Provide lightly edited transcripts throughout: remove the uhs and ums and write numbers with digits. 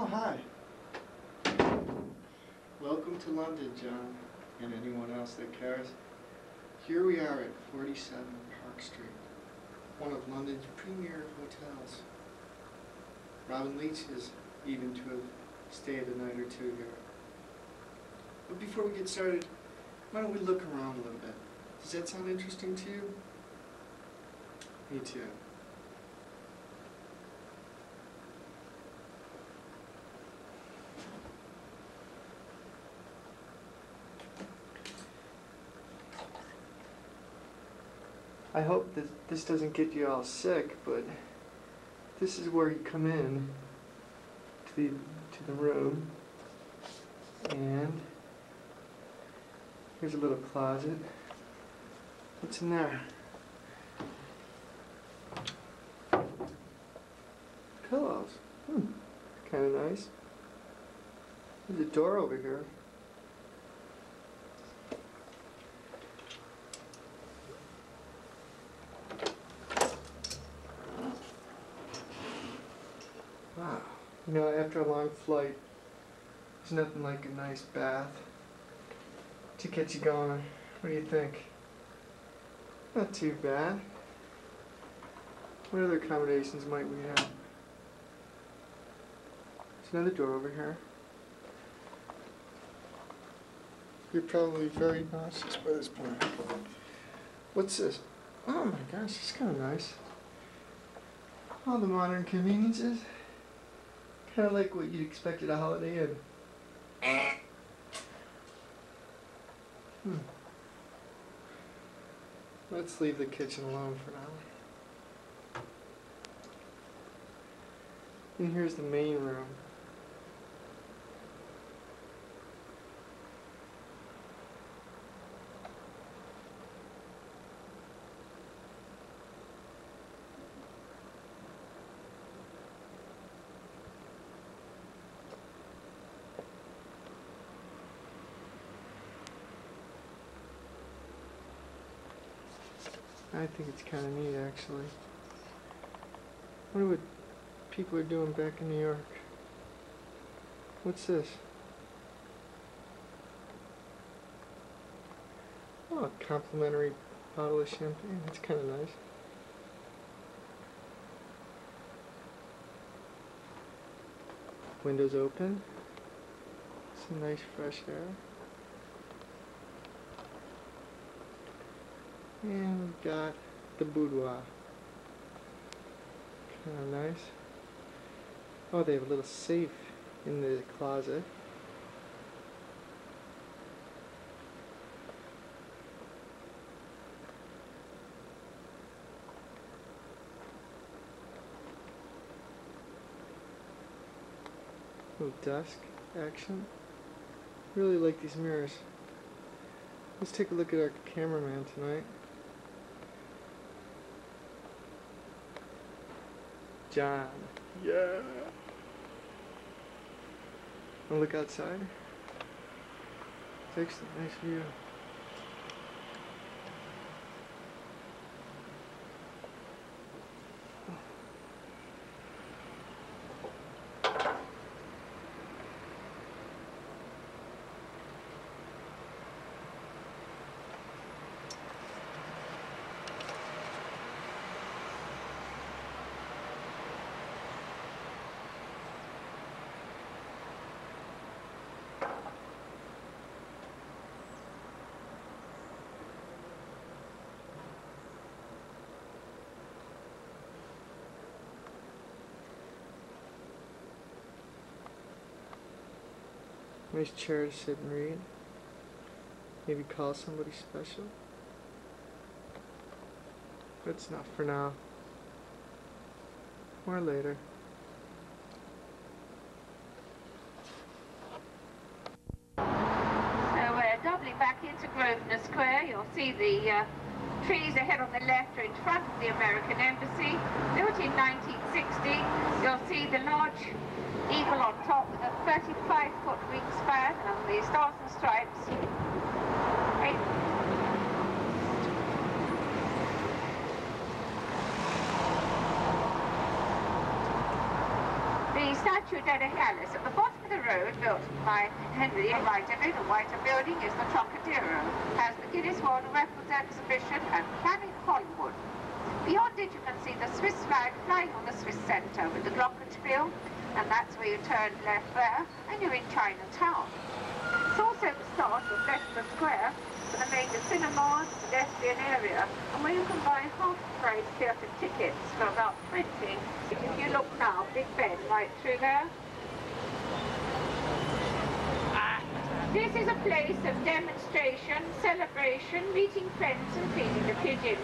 Oh, hi. Welcome to London, John, and anyone else that cares. Here we are at 47 Park Street, one of London's premier hotels. Robin Leach is even to have stayed a night or two here. But before we get started, why don't we look around a little bit? Does that sound interesting to you? Me too. I hope that this doesn't get you all sick, but this is where you come in to the room, and here's a little closet. What's in there? Pillows. Kind of nice. There's a door over here. Wow. You know, after a long flight, there's nothing like a nice bath to get you going. What do you think? Not too bad. What other accommodations might we have? There's another door over here. You're probably very nauseous by this point. What's this? Oh my gosh, it's kind of nice. All the modern conveniences. Kind of like what you'd expect at a Holiday Inn. Let's leave the kitchen alone for now. And here's the main room. I think it's kind of neat, actually. I wonder what people are doing back in New York. What's this? Oh, a complimentary bottle of champagne. That's kind of nice. Windows open. Some nice fresh air. And we've got the boudoir. Kind of nice. Oh, they have a little safe in the closet. Little dusk action. Really like these mirrors. Let's take a look at our cameraman tonight. John. Yeah. Wanna look outside? It's actually a nice view. Nice chair to sit and read. Maybe call somebody special. But it's not for now. Or later. So we're doubling back into Grosvenor Square. You'll see the trees ahead on the left are in front of the American Embassy. Built in 1960. You'll see the large eagle on top with a 35-foot wingspan and the stars and stripes. Okay. The statue of Denise at the bottom of the road, built by Henry. Right of it, a whiter building, is the Trocadero. Has the Guinness World Records exhibition and Planet Hollywood. Beyond it, you can see the Swiss flag flying on the Swiss centre with the glockenspiel, and that's where you turn left there, and you're in Chinatown. It's also the start of Leicester Square, with a major cinema, pedestrian area, and where you can buy half-price theatre tickets for about 20. If you look now, Big Ben right through there. This is a place of demonstration, celebration, meeting friends and feeding the pigeons.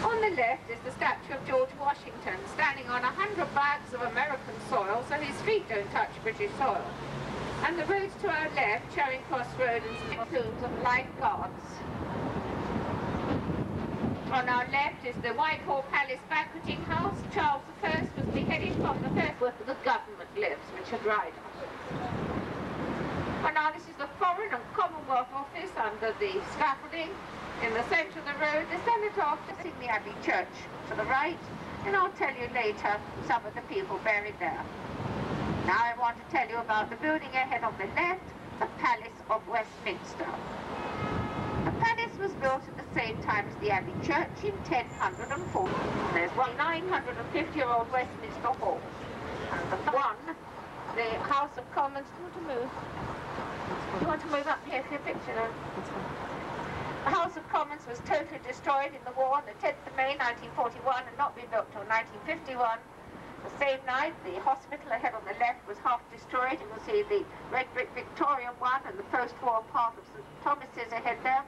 On the left is the statue of George Washington, standing on 100 bags of American soil so his feet don't touch British soil. And the roads to our left, Charing Cross Road and tombs of lifeguards. On our left is the Whitehall Palace Banqueting House. Charles I was beheaded from the first where the government lives, Richard Ryder. And now this is the Foreign and Commonwealth Office under the scaffolding. In the centre of the road, the Senate office in the Abbey Church to the right, and I'll tell you later some of the people buried there. Now I want to tell you about the building ahead on the left, the Palace of Westminster. The palace was built at the same time as the Abbey Church in 1040. There's one 950-year-old Westminster Hall. And the one, the House of Commons. Do you want to move? Do you want to move up here for your picture now? The House of Commons was totally destroyed in the war on the 10th of May 1941 and not rebuilt till 1951. The same night, the hospital ahead on the left was half destroyed. You will see the red brick Victorian one and the post-war part of St Thomas's ahead there.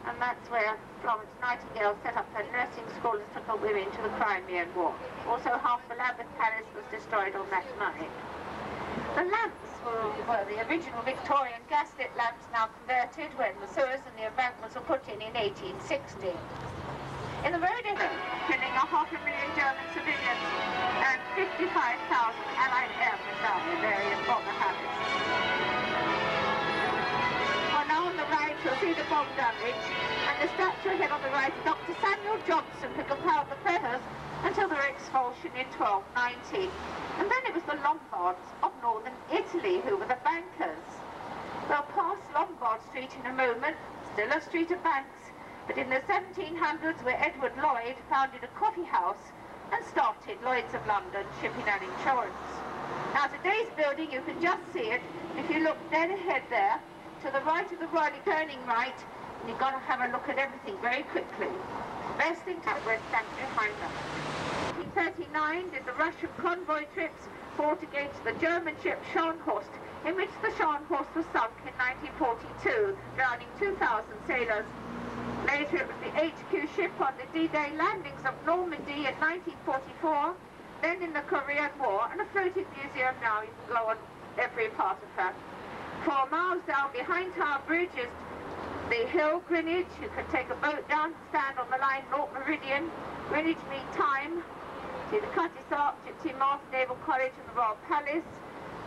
And that's where Florence Nightingale set up her nursing school and took her women to the Crimean War. Also, half the Lambeth Palace was destroyed on that night. The lamps were the original Victorian gaslit lamps, now converted when the sewers and the embankments were put in 1860. In the road ahead, killing 500,000 German civilians and 55,000 Allied airmen died in various bomber habits. Well, now on the right, you'll see the bomb damage, and the statue ahead on the right is Dr. Samuel Johnson, who compiled the feathers until their expulsion in 1290. And then it was the Lombards of northern Italy who were the bankers. We'll pass Lombard Street in a moment, still a street of banks, but in the 1700s where Edward Lloyd founded a coffee house and started Lloyd's of London Shipping and Insurance. Now today's building, you can just see it, if you look dead ahead there, to the right of the Royal turning right, and you've got to have a look at everything very quickly. Best thing to went back behind us. 1939 did the Russian convoy trips fought against the German ship Scharnhorst, in which the Scharnhorst was sunk in 1942, drowning 2,000 sailors. Later it was the HQ ship on the D-Day landings of Normandy in 1944, then in the Korean War, and a floating museum now. You can go on every part of her. 4 miles down behind Tower Bridge is the hill, Greenwich. You can take a boat down, stand on the line, North Meridian, Greenwich Mean Time. See the Cuttiss Arch, Gypsy Moss, Naval College and the Royal Palace.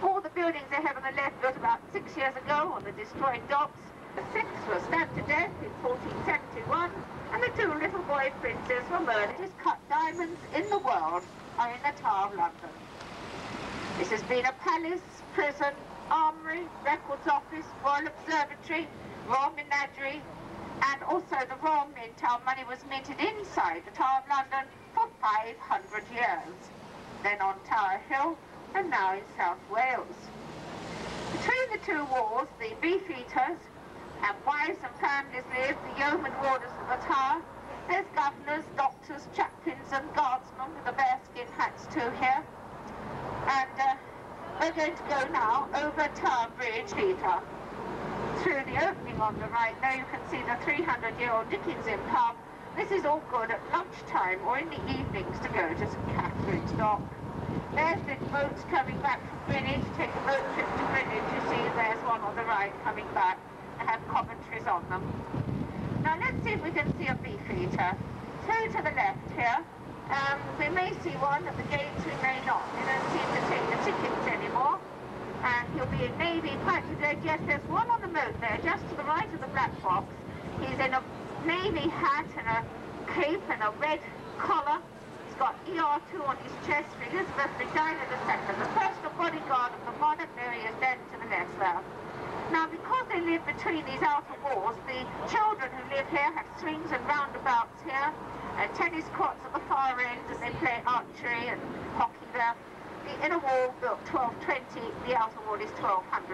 All the buildings ahead on the left built about 6 years ago on the destroyed docks. The 6 were stabbed to death in 1471, and the 2 little boy princes were murdered. The cut diamonds in the world are in the Tower of London. This has been a palace, prison, armoury, records office, Royal Observatory, Royal Menagerie, and also the Royal Mint. Our money was minted inside the Tower of London for 500 years. Then on Tower Hill, and now in South Wales. Between the 2 walls, the beefeaters and wives and families live, the yeoman warders of the tower. There's governors, doctors, chaplains and guardsmen with the bearskin hats too here. And we're going to go now over Tower Bridge, Peter. Through the opening on the right there, you can see the 300-year-old Dickens Inn pub. This is all good at lunchtime or in the evenings to go to St Catherine's Dock. There's the boats coming back from Greenwich. Take a boat trip to Greenwich. You see there's one on the right coming back. They have commentaries on them. Now let's see if we can see a beefeater. Through to the left here. We may see one at the gates, we may not. They don't seem to take the tickets anymore. And he'll be in navy, quite today. Yes, there's one on the moat there, just to the right of the black box. He's in a navy hat and a cape and a red collar, He's got ER2 on his chest for Elizabeth Regina II, the personal bodyguard of the monarch. There he is, dead to the left there. Now, because they live between these outer walls, the children who live here have swings and roundabouts here, tennis courts at the far end, and they play archery and hockey there. The inner wall built 1220, the outer wall is 1280.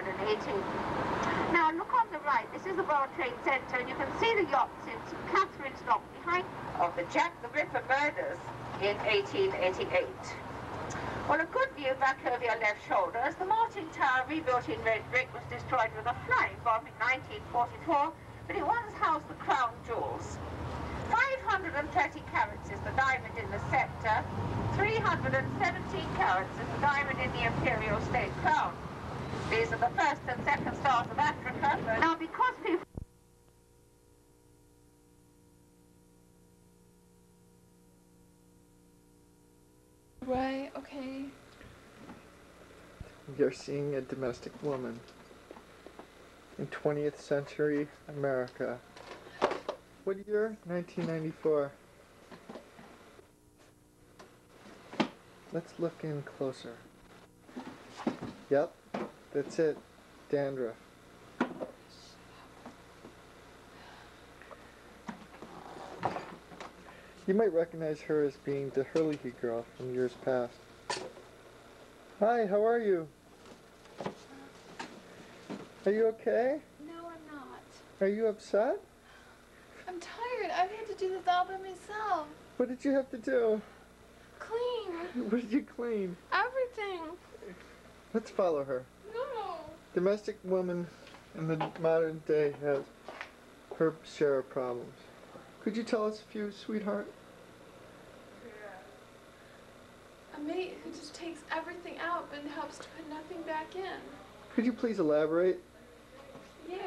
Now, look on the right. This is the World Trade Center, and you can see the yachts in St. Catherine's Dock behind of the Jack the Ripper murders in 1888. Well, a good view back over your left shoulder as the Martin Tower, rebuilt in red brick, was destroyed with a flying bomb in 1944, but it once housed the crown jewels. 530 carats is the diamond in the scepter, 317 carats is the diamond in the imperial state crown. These are the first and second stars of Africa. Now, because people... Right, okay. You're seeing a domestic woman in 20th century America. What year? 1994. Let's look in closer. Yep, that's it. Dandruff. You might recognize her as being the Hurley girl from years past. Hi, how are you? Are you okay? No, I'm not. Are you upset? I'm tired. I've had to do this all by myself. What did you have to do? Clean. What did you clean? Everything. Let's follow her. No. Domestic woman in the modern day has her share of problems. Could you tell us a few, sweetheart? A mate who just takes everything out but helps to put nothing back in. Could you please elaborate? You.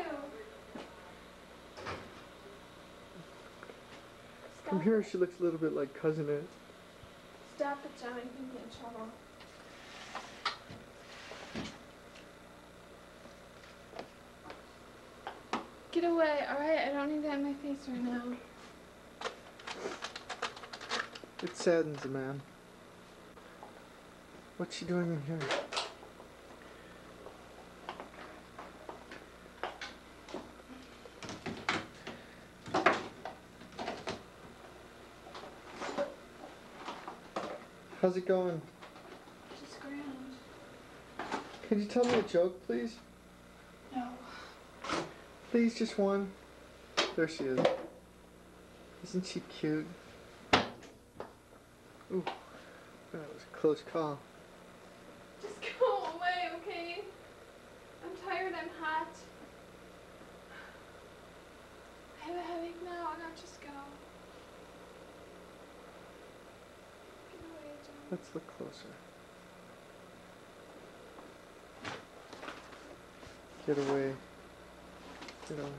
From here, she looks a little bit like Cousin Ed. Stop it, John. You can get in trouble. Get away, alright? I don't need that in my face right now. It saddens a man. What's she doing in here? How's it going? Just ground. Could you tell me a joke, please? No. Please, just one. There she is. Isn't she cute? Ooh, that was a close call. Just go away, okay? I'm tired, I'm hot. I have a headache now, and I'll just go. Get away, John. Let's look closer. Get away. Get away.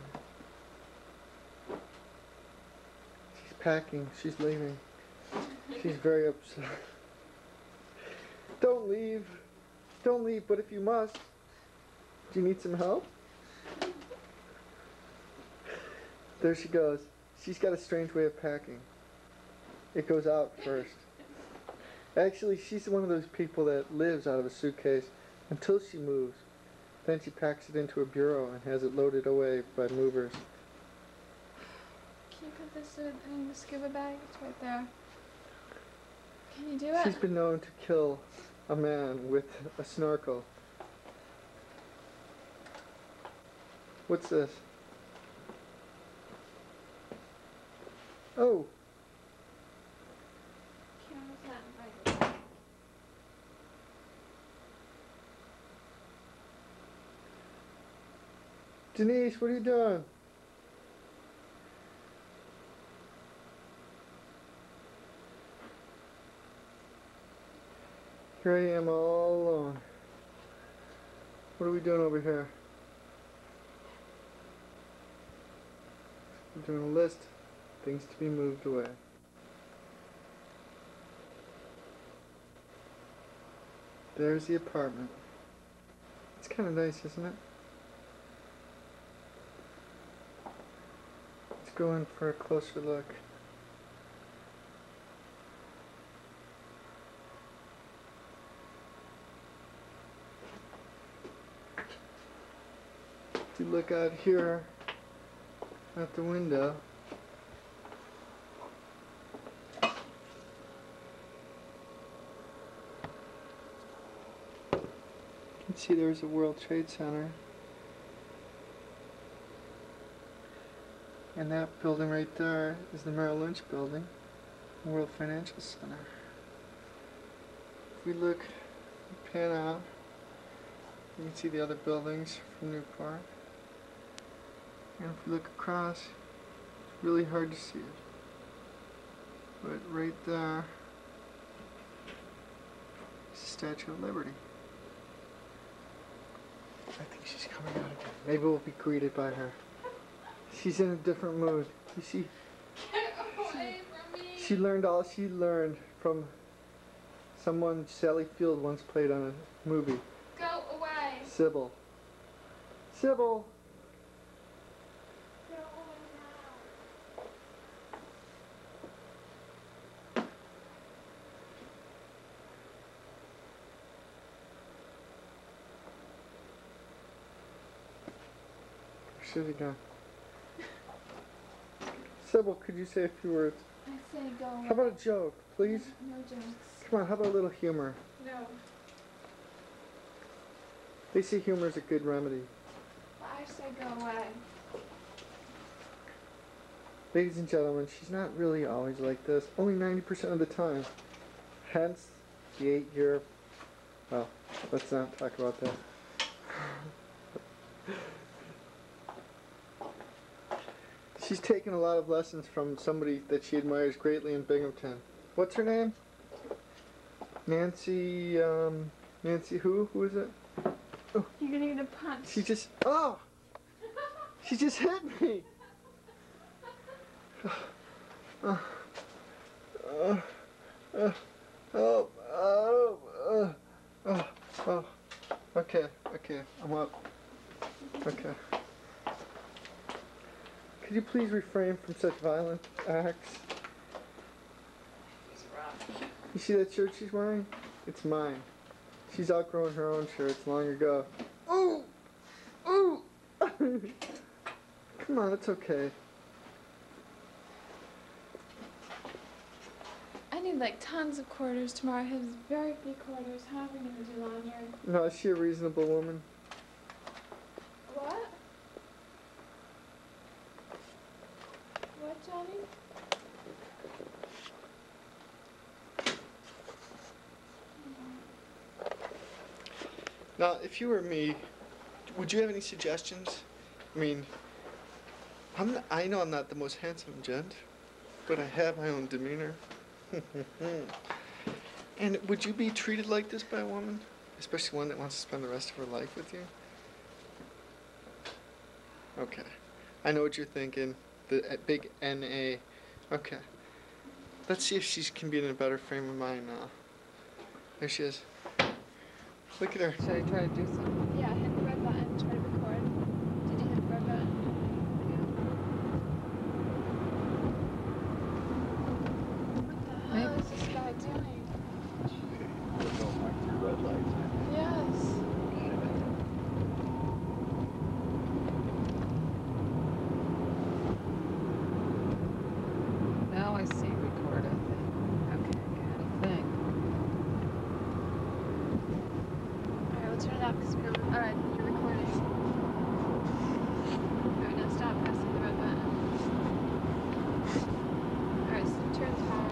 She's packing. She's leaving. She's very upset. Don't leave. Don't leave, but if you must. Do you need some help? There she goes. She's got a strange way of packing. It goes out first. Actually, she's one of those people that lives out of a suitcase until she moves. Then she packs it into a bureau and has it loaded away by movers. Can you put this in the scuba bag? It's right there. Can you do it? She's been known to kill a man with a snorkel. What's this? Oh! Camera's not right. Denise, what are you doing? Here I am all alone. What are we doing over here? We're doing a list. Things to be moved away. There's the apartment. It's kind of nice, isn't it? Let's go in for a closer look. If you look out here at the window, you can see there's a World Trade Center. And that building right there is the Merrill Lynch building, World Financial Center. If we look, pan out, you can see the other buildings from Newport. And if we look across, it's really hard to see it. But right there is the Statue of Liberty. I think she's coming out again. Maybe we'll be greeted by her. She's in a different mood. You see, Get away from me. she learned all she learned from someone Sally Field once played on a movie. Go away. Sybil. Sybil! Go away now. Where's she gone? Sybil, could you say a few words? I say go away. How about a joke, please? No jokes. Come on, how about a little humor? No. They say humor is a good remedy. I say go away. Ladies and gentlemen, she's not really always like this. Only 90% of the time. Hence, the 8-year... Well, let's not talk about that. She's taken a lot of lessons from somebody that she admires greatly in Binghamton. What's her name? Nancy, Nancy who? Who is it? Oh, You're gonna get a punch. she just, oh! She just hit me! Okay, okay, I'm up. Okay. Could you please refrain from such violent acts? You see that shirt she's wearing? It's mine. She's outgrown her own shirts long ago. Ooh! Ooh! Come on, it's okay. I need like tons of quarters tomorrow. I have very few quarters. How are we gonna do laundry? No, is she a reasonable woman? What? What, Johnny? Now, if you were me, would you have any suggestions? I mean, I know I'm not the most handsome gent, but I have my own demeanor. And would you be treated like this by a woman? Especially one that wants to spend the rest of her life with you? Okay. I know what you're thinking. The big N-A. Okay. Let's see if she can be in a better frame of mind now. There she is. Look at her. Should I try to do something? Yeah, hit the red button. Try to record. Did you hit the red button? What the hell is this guy doing? Yes. Now I see record, I think. Okay, I think. Alright, we'll turn it off because we don't. Alright, you're recording. Alright, now stop pressing the red button. Alright, so turn the power off.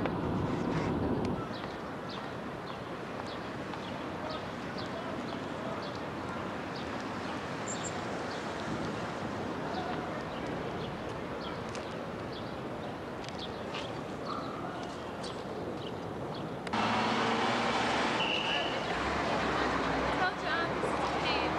Tell John this is Kate.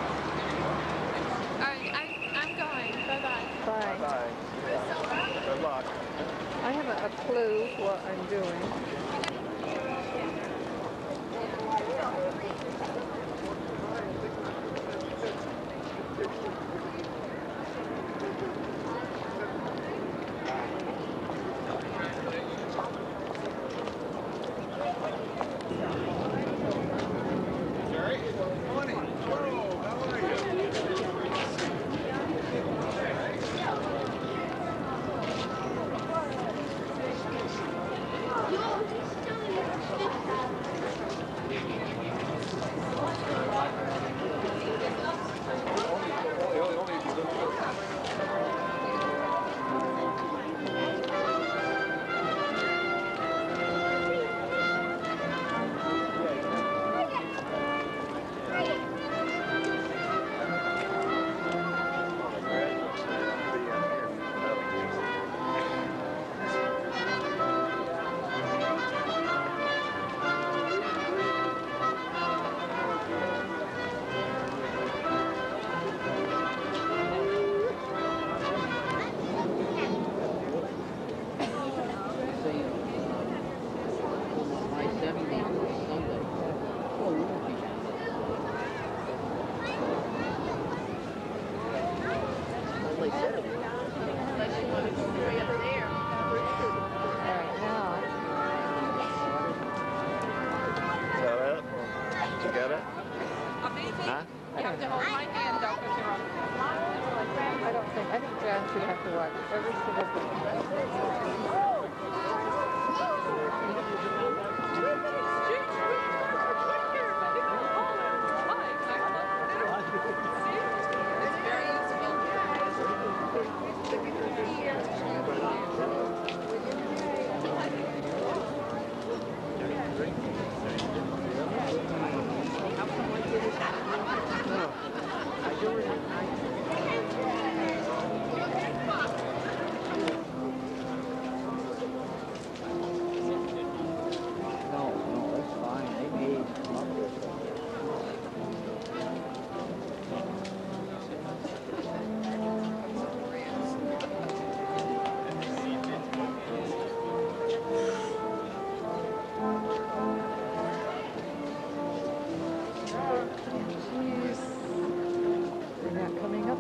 get it? Huh? You have to hold my hand, though, because you're on. I don't think. I think Jan should have to watch every single thing.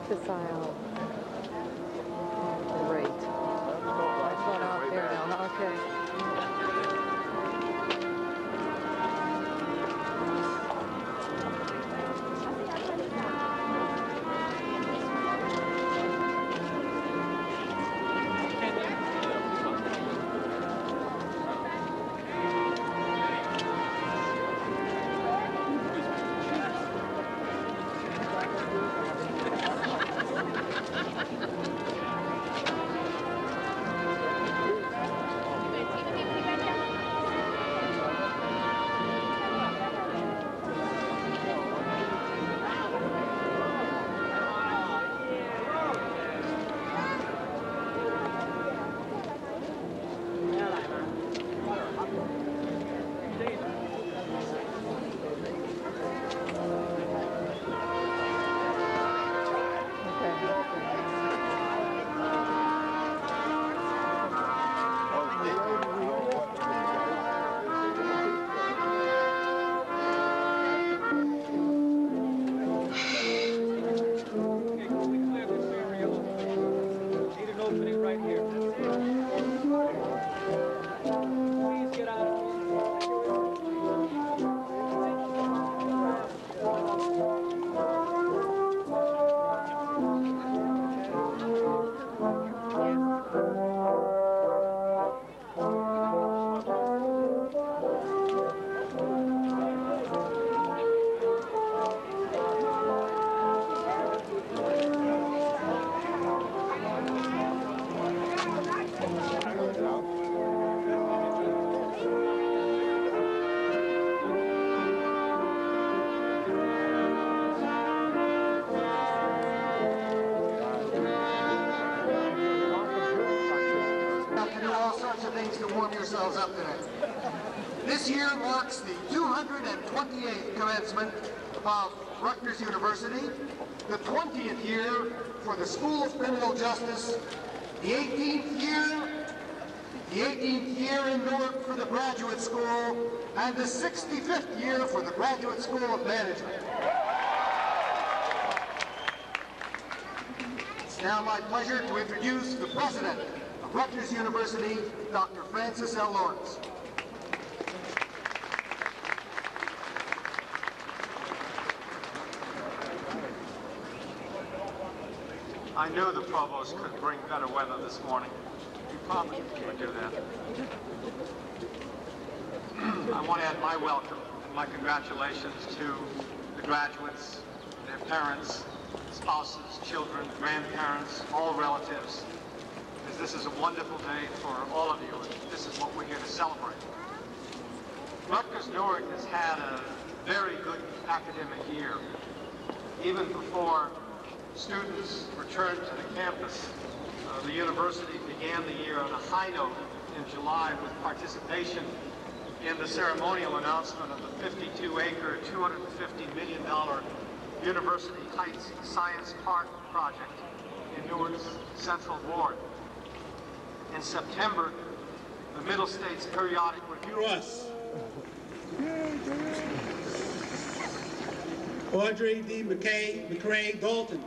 This aisle. Oh, great. I've gone out there now. Okay. Yourselves up today. This year marks the 228th commencement of Rutgers University, the 20th year for the School of Criminal Justice, the 18th year in Newark for the Graduate School, and the 65th year for the Graduate School of Management. It's now my pleasure to introduce the President of Rutgers University, Dr. Francis L. Lawrence. I knew the provost could bring better weather this morning. He promised he would do that. I want to add my welcome and my congratulations to the graduates, their parents, spouses, children, grandparents, all relatives. This is a wonderful day for all of you, and this is what we're here to celebrate. Rutgers Newark has had a very good academic year. Even before students returned to the campus, the university began the year on a high note in July with participation in the ceremonial announcement of the 52-acre, $250 million University Heights Science Park project in Newark's Central Ward. In September, the Middle States Periodic Review. Us. Audrey D. McCray Dalton.